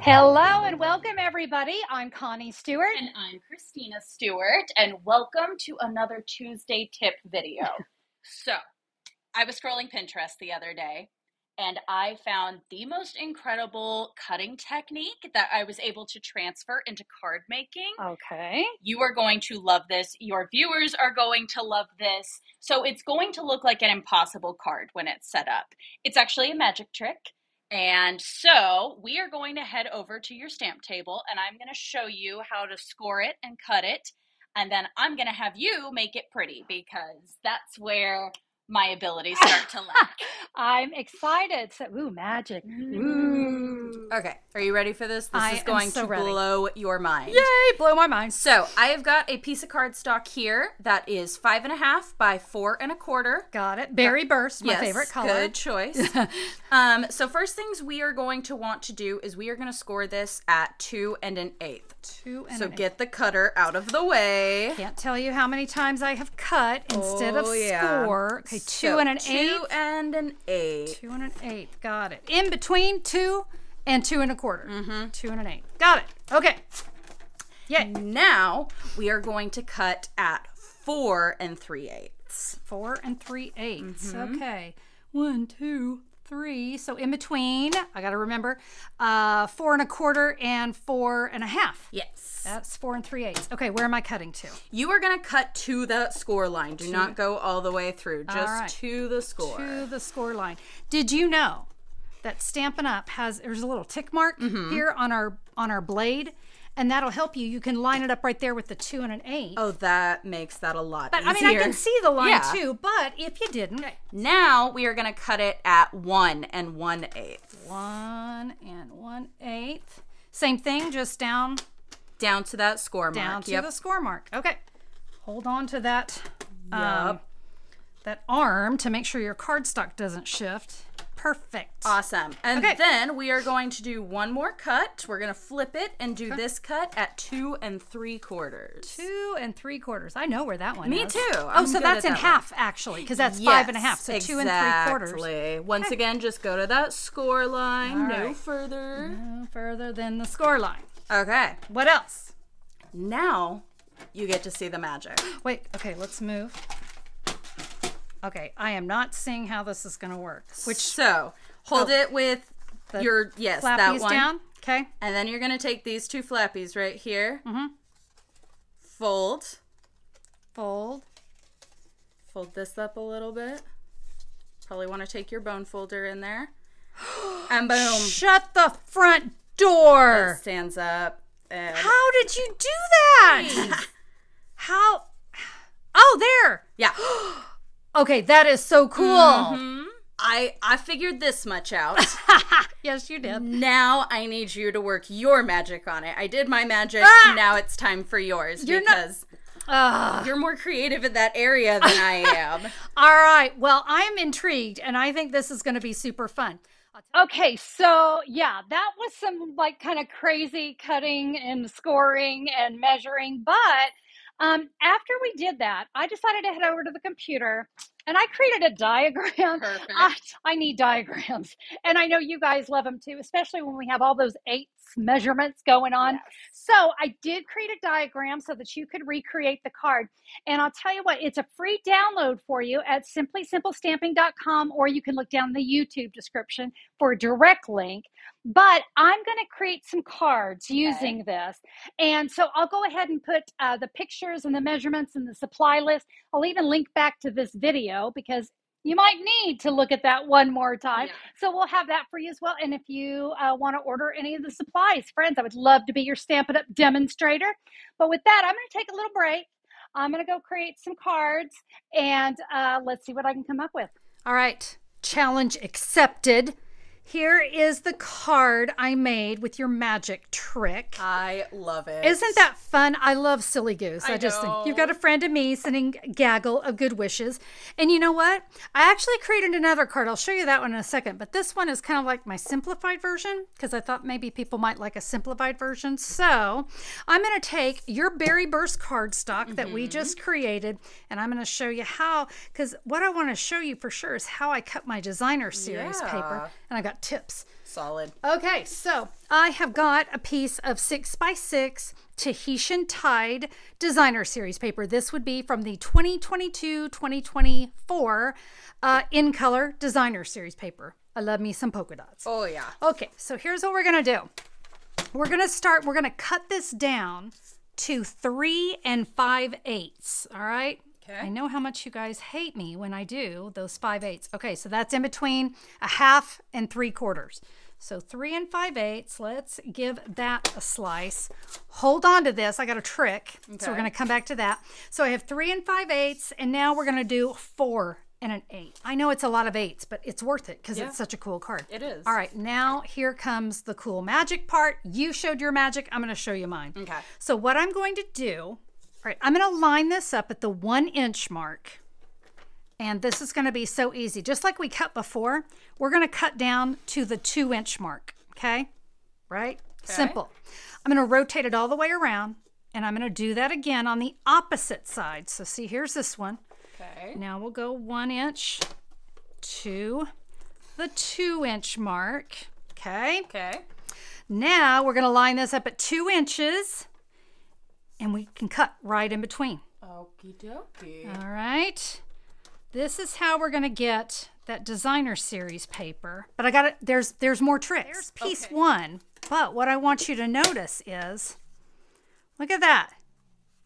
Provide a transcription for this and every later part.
Hello and welcome everybody. I'm Connie Stewart. And I'm Christina Stewart, and welcome to another Tuesday tip video. So, I was scrolling Pinterest the other day, and I found the most incredible cutting technique that I was able to transfer into card making. Okay. You are going to love this. Your viewers are going to love this. So, it's going to look like an impossible card when it's set up. It's actually a magic trick. And so we are going to head over to your stamp table and I'm going to show you how to score it and cut it. And then I'm going to have you make it pretty because that's where my abilities start to lack. I'm excited. So, ooh, magic. Ooh. Okay, are you ready for this? This is going to blow your mind. Yay, blow my mind. So I have got a piece of cardstock here that is 5.5 by 4.25. Got it. Berry Burst, my favorite color. Good choice. So first things we are going to want to do is we are going to score this at 2 1/8. 2 1/8. So get the cutter out of the way. Can't tell you how many times I have cut instead of score. Okay, 2 1/8. 2 1/8. 2 1/8. Got it. In between 2 and 2 1/4. 2 1/8. Got it. Okay. Yay. Now we are going to cut at 4 3/8. 4 3/8. Okay. 1, 2, 3. So in between, I got to remember, 4 1/4 and 4 1/2. Yes. That's 4 3/8. Okay, where am I cutting to? You are going to cut to the score line. Do not go all the way through. Just to the score. To the score line. Did you know that Stampin' Up! There's a little tick mark here on our blade, and that'll help you. You can line it up right there with the 2 1/8. Oh, that makes that a lot But easier. I mean, I can see the line too, but if you didn't. Okay. Now we are going to cut it at 1 1/8. 1 1/8. Same thing, just down to that score mark. Down to the score mark. Okay. Hold on to that that arm to make sure your cardstock doesn't shift. Perfect. Awesome. And then we are going to do one more cut. We're going to flip it and do this cut at 2 3/4. 2 3/4. I know where that one is. Me too. Oh, so that's in half actually, because that's 5.5. So 2 3/4. Exactly. Once again, just go to that score line. No further. No further than the score line. Okay. What else? Now you get to see the magic. Wait. Okay, let's move. Okay, I am not seeing how this is going to work. So hold it with your that one down. Okay, and then you're going to take these two flappies right here. Fold this up a little bit. Probably want to take your bone folder in there, and boom! Shut the front door. It stands up. And how did you do that? How? Oh, there. Yeah. Okay, that is so cool. I figured this much out. Yes, you did. Now I need you to work your magic on it. I did my magic. Now it's time for yours because you're more creative in that area than I am. All right. Well, I'm intrigued, and I think this is going to be super fun. Okay, so yeah, that was some like kind of crazy cutting and scoring and measuring, but after we did that, I decided to head over to the computer and I created a diagram. Perfect. I need diagrams. And I know you guys love them too, especially when we have all those 8 measurements going on. Yes. So I did create a diagram so that you could recreate the card. And I'll tell you what, it's a free download for you at simplysimplestamping.com, or you can look down the YouTube description for a direct link. But I'm going to create some cards using this. And so I'll go ahead and put the pictures and the measurements and the supply list. I'll even link back to this video because you might need to look at that one more time. Yeah. So we'll have that for you as well. And if you want to order any of the supplies, friends, I would love to be your Stampin' Up! Demonstrator. But with that, I'm going to take a little break. I'm going to go create some cards and let's see what I can come up with. All right. Challenge accepted. Here is the card I made with your magic trick. I love it. Isn't that fun? I love Silly Goose. I just know. think you've got a friend of me sending gaggle of good wishes. And you know what? I actually created another card. I'll show you that one in a second. But this one is kind of like my simplified version because I thought maybe people might like a simplified version. So I'm going to take your Berry Burst cardstock that we just created, and I'm going to show you how, because what I want to show you for sure is how I cut my designer series paper. And I got tips. Solid. Okay, so I have got a piece of 6x6 Tahitian Tide Designer Series paper. This would be from the 2022-2024 in color Designer Series paper. I love me some polka dots. Oh, yeah. Okay, so here's what we're going to do. We're going to cut this down to 3 5/8. All right? Okay. I know how much you guys hate me when I do those 5/8. Okay, so that's in between a half and 3/4. So 3 5/8. Let's give that a slice. Hold on to this. I got a trick. Okay. So we're going to come back to that. So I have 3 5/8, and now we're going to do 4 1/8. I know it's a lot of 8s, but it's worth it because it's such a cool card. It is. All right, now here comes the cool magic part. You showed your magic. I'm going to show you mine. Okay. So what I'm going to do, all right, I'm going to line this up at the 1-inch mark. And this is going to be so easy. Just like we cut before, we're going to cut down to the 2-inch mark, okay? Right? Okay. Simple. I'm going to rotate it all the way around, and I'm going to do that again on the opposite side. So see, here's this one. Okay. Now we'll go 1 inch to the 2-inch mark. Okay. Okay. Now we're going to line this up at 2 inches, and we can cut right in between. Okie dokie. All right. This is how we're going to get that Designer Series paper. But I got it. There's more tricks. There's piece 1. But what I want you to notice is, look at that.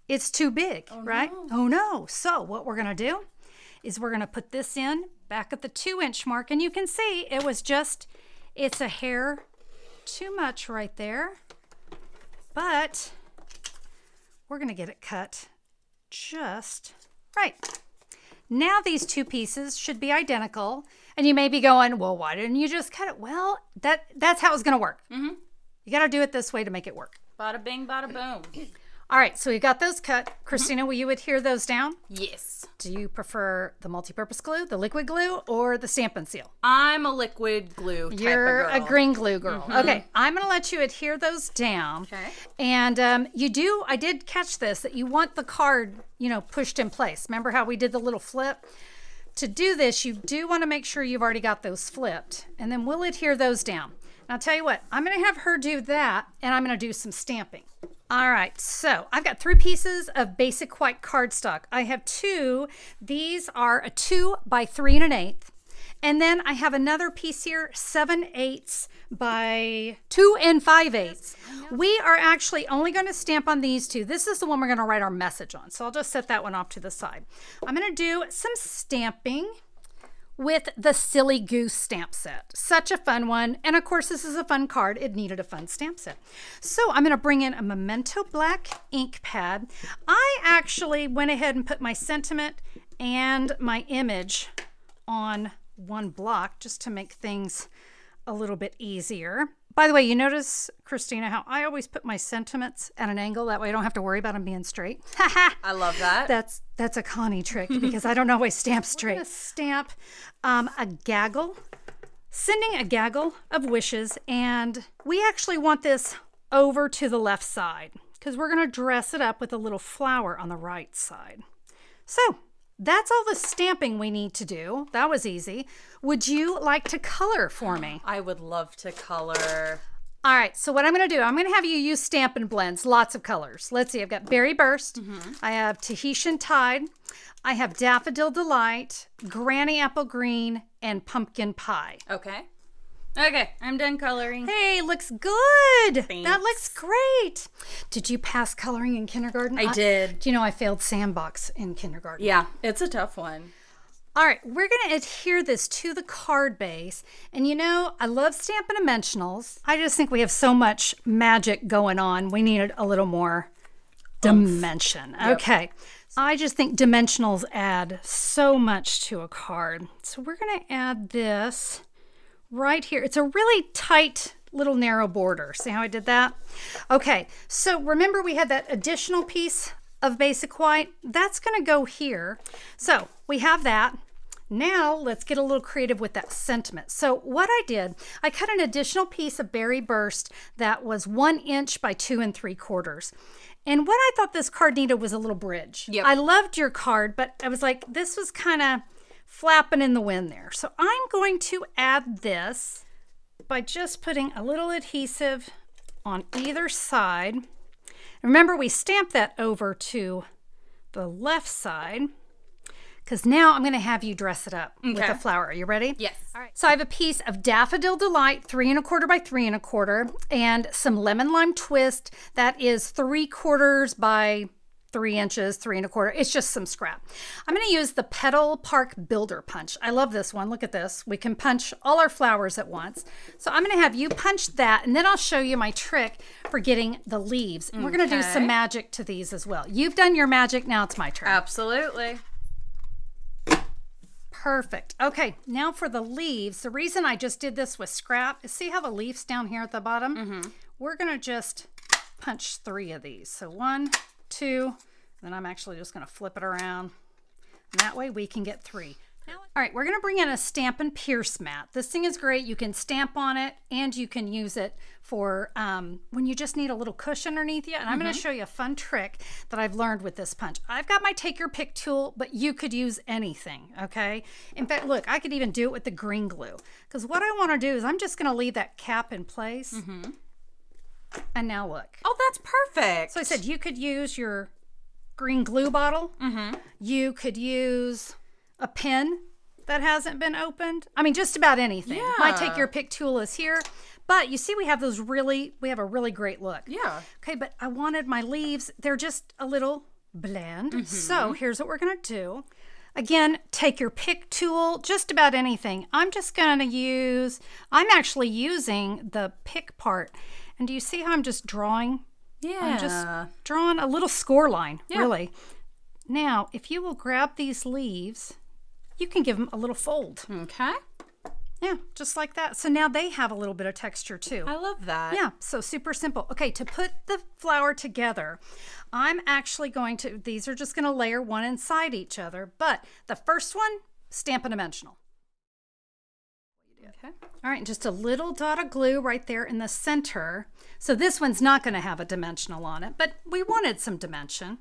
It's too big, right? No. Oh no. So what we're going to do is we're going to put this in back at the 2-inch mark. And you can see it's a hair too much right there. But we're going to get it cut just right. Now these two pieces should be identical. And you may be going, well, why didn't you just cut it? Well, that's how it's going to work. Mm-hmm. You got to do it this way to make it work. Bada bing, bada boom. All right, so we got those cut. Christina, will you adhere those down? Yes. Do you prefer the multi-purpose glue, the liquid glue, or the stamp and seal? I'm a liquid glue type of girl. You're a green glue girl. Mm-hmm. Okay, I'm going to let you adhere those down. Okay. And I did catch this, that you want the card, pushed in place. Remember how we did the little flip? To do this, you do want to make sure you've already got those flipped. And then we'll adhere those down. Now, I'll tell you what, I'm going to have her do that, and I'm going to do some stamping. All right, so I've got 3 pieces of basic white cardstock. I have 2. These are a 2 by 3 1/8. And then I have another piece here, 7/8 by 2 5/8. We are actually only going to stamp on these 2. This is the one we're going to write our message on. So I'll just set that one off to the side. I'm going to do some stamping with the Silly Goose stamp set. Such a fun one. And of course, this is a fun card. It needed a fun stamp set. So I'm going to bring in a Memento black ink pad. I actually went ahead and put my sentiment and my image on one block just to make things a little bit easier. By the way, you notice, Christina, how I always put my sentiments at an angle. That way I don't have to worry about them being straight. I love that. That's a Connie trick because I don't always stamp straight. I'm gonna stamp a gaggle, sending a gaggle of wishes. And we actually want this over to the left side because we're going to dress it up with a little flower on the right side. So that's all the stamping we need to do. That was easy. Would you like to color for me? I would love to color. All right, so what I'm going to do, I'm going to have you use Stampin' Blends, lots of colors. Let's see, I've got Berry Burst, I have Tahitian Tide, I have Daffodil Delight, Granny Apple Green, and Pumpkin Pie. Okay. Okay, I'm done coloring. Hey, looks good. Thanks. That looks great. Did you pass coloring in kindergarten? I did. Do you know I failed Sandbox in kindergarten? Yeah, it's a tough one. All right, we're going to adhere this to the card base. And I love Stampin' Dimensionals. I just think we have so much magic going on. We needed a little more dimension. Yep. Okay. I just think dimensionals add so much to a card. So we're going to add this right here. It's a really tight little narrow border. See how I did that? Okay, so remember we had that additional piece of basic white? That's going to go here. So we have that. Now let's get a little creative with that sentiment. So what I did, I cut an additional piece of Berry Burst that was 1 inch by 2 3/4. And what I thought this card needed was a little bridge. Yep. I loved your card, but I was like, this was kind of flapping in the wind there. So I'm going to add this by just putting a little adhesive on either side. Remember, we stamp that over to the left side, because now I'm going to have you dress it up with a flower. Are you ready? Yes. All right. So I have a piece of Daffodil Delight, 3 1/4 by 3 1/4, and some Lemon Lime Twist that is 3/4 by 3 inches, 3 1/4. It's just some scrap. I'm going to use the Petal Park Builder Punch. I love this one. Look at this. We can punch all our flowers at once. So I'm going to have you punch that, and then I'll show you my trick for getting the leaves. And we're going to do some magic to these as well. You've done your magic. Now it's my turn. Absolutely. Perfect. Okay, now for the leaves. The reason I just did this with scrap is, see how the leaf's down here at the bottom? We're going to just punch 3 of these. So 1, 2, then I'm actually just going to flip it around. And that way we can get 3. Now, all right, we're going to bring in a Stampin' Pierce mat. This thing is great. You can stamp on it, and you can use it for when you just need a little cushion underneath you. And I'm going to show you a fun trick that I've learned with this punch. I've got my Take Your Pick tool, but you could use anything, okay? In fact, look, I could even do it with the green glue, because what I want to do is I'm just going to leave that cap in place. And now look. Oh, that's perfect. So I said you could use your green glue bottle. You could use a pen that hasn't been opened. I mean, just about anything. Yeah. My Take Your Pick tool is here. But you see, we have a really great look. Yeah. Okay, but I wanted my leaves, they're just a little bland. So here's what we're gonna do. Again, Take Your Pick tool, just about anything. I'm actually using the pick part. And do you see how I'm just drawing? Yeah. I'm just drawing a little score line, really. Now, if you will grab these leaves, you can give them a little fold. Okay. Yeah, just like that. So now they have a little bit of texture too. I love that. Yeah, so super simple. Okay, to put the flower together, I'm actually going to, these are just going to layer one inside each other, but the first one, Stampin' Dimensional. Okay. All right, and just a little dot of glue right there in the center. So this one's not going to have a dimensional on it, but we wanted some dimension.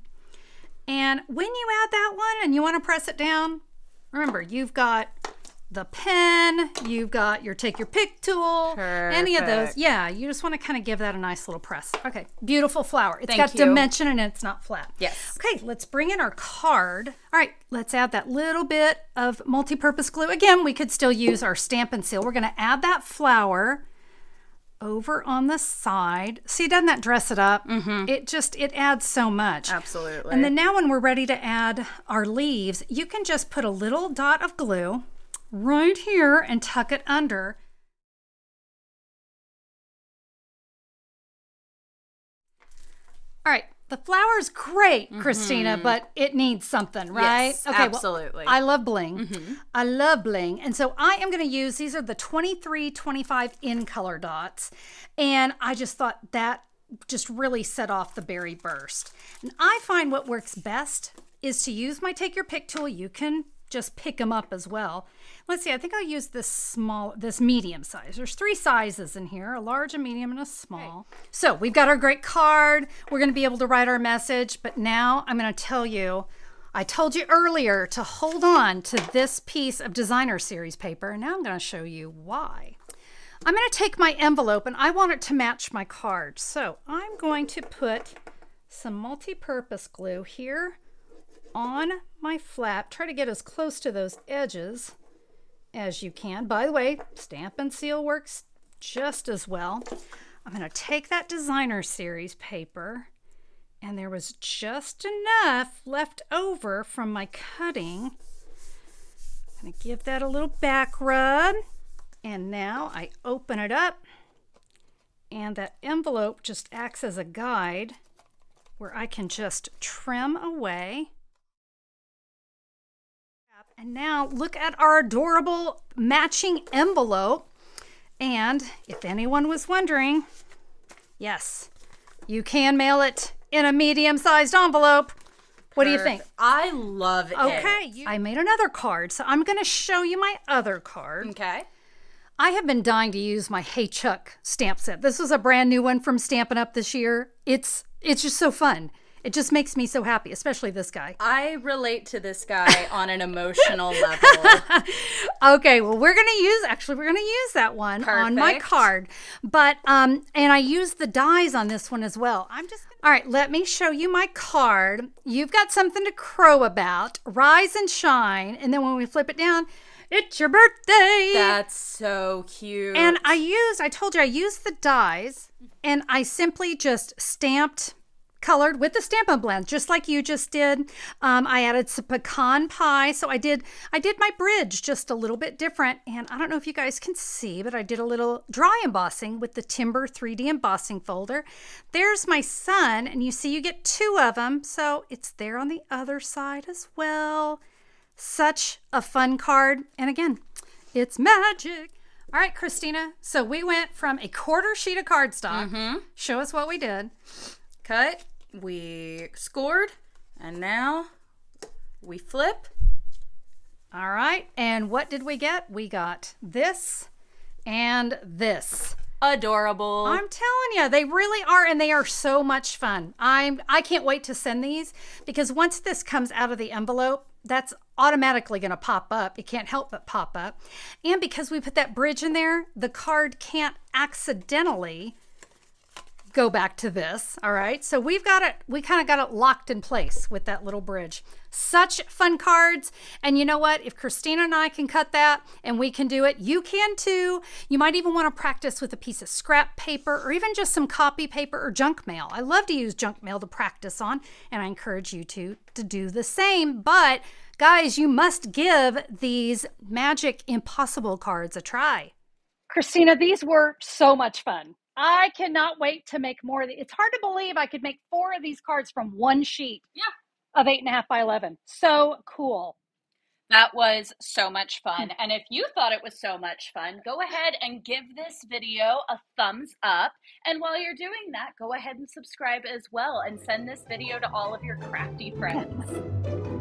And when you add that one and you want to press it down, remember, you've got the pen, you've got your Take Your Pick tool, any of those. Yeah, you just want to kind of give that a nice little press. Okay, beautiful flower. It's got dimension and it's not flat. Yes. Okay, let's bring in our card. All right, let's add that little bit of multi-purpose glue. Again, we could still use our Stampin' Seal. We're going to add that flower over on the side. See, doesn't that dress it up? It adds so much. Absolutely. And then now when we're ready to add our leaves, you can just put a little dot of glue right here and tuck it under. All right, the flower's great, Christina, but it needs something, right? Yes, okay, absolutely. Well, I love bling. I love bling. And so I am going to use, these are the 2325 in color dots. And I just thought that just really set off the berry burst. And I find what works best is to use my Take Your Pick tool. You can just pick them up as well. Let's see, I think I'll use this medium size. There's 3 sizes in here, a large, a medium, and a small. Okay. So we've got our great card. We're going to be able to write our message, but now I'm going to tell you, I told you earlier to hold on to this piece of designer series paper, and now I'm going to show you why. I'm going to take my envelope, and I want it to match my card. So I'm going to put some multi-purpose glue here on my flap. Try to get as close to those edges as you can. By the way, Stampin' Seal works just as well. I'm going to take that designer series paper, and there was just enough left over from my cutting. I'm going to give that a little back rub, and now I open it up, and that envelope just acts as a guide where I can just trim away. And now look at our adorable matching envelope. And if anyone was wondering, yes, you can mail it in a medium-sized envelope. What do you think? I love it. Okay, I made another card, so I'm going to show you my other card. Okay. I have been dying to use my Hey Chuck stamp set. This was a brand new one from Stampin' Up! This year. It's just so fun. It just makes me so happy, especially this guy. I relate to this guy on an emotional level. Okay, well, we're going to use that one on my card. But, and I use the dies on this one as well. All right, let me show you my card. You've got something to crow about. Rise and shine. And then when we flip it down, it's your birthday. That's so cute. And I told you I used the dies, and I simply just colored with the Stampin' Blend, just like you just did. I added some pecan pie. So I did my bridge just a little bit different. And I don't know if you guys can see, but I did a little dry embossing with the Timber 3D embossing folder. There's my sun, and you see you get 2 of them. So it's there on the other side as well. Such a fun card. And again, it's magic. All right, Christina. So we went from a 1/4 sheet of cardstock. Show us what we did. Cut. We scored, and now we flip. All right, and what did we get? We got this and this. Adorable. I'm telling you, they really are, and they are so much fun. I can't wait to send these, because once this comes out of the envelope, that's automatically going to pop up. It can't help but pop up. And because we put that bridge in there, the card can't accidentally go back to this. All right, so we kind of got it locked in place with that little bridge. Such fun cards. And you know what, if Christina and I can cut that and we can do it, you can too. You might even want to practice with a piece of scrap paper, or even just some copy paper or junk mail. I love to use junk mail to practice on, and I encourage you to do the same. But guys, you must give these Magic Impossible cards a try. Christina, these were so much fun. I cannot wait to make more. It's hard to believe I could make 4 of these cards from one sheet of 8.5 by 11. So cool. That was so much fun. And if you thought it was so much fun, go ahead and give this video a thumbs up. And while you're doing that, go ahead and subscribe as well, and send this video to all of your crafty friends.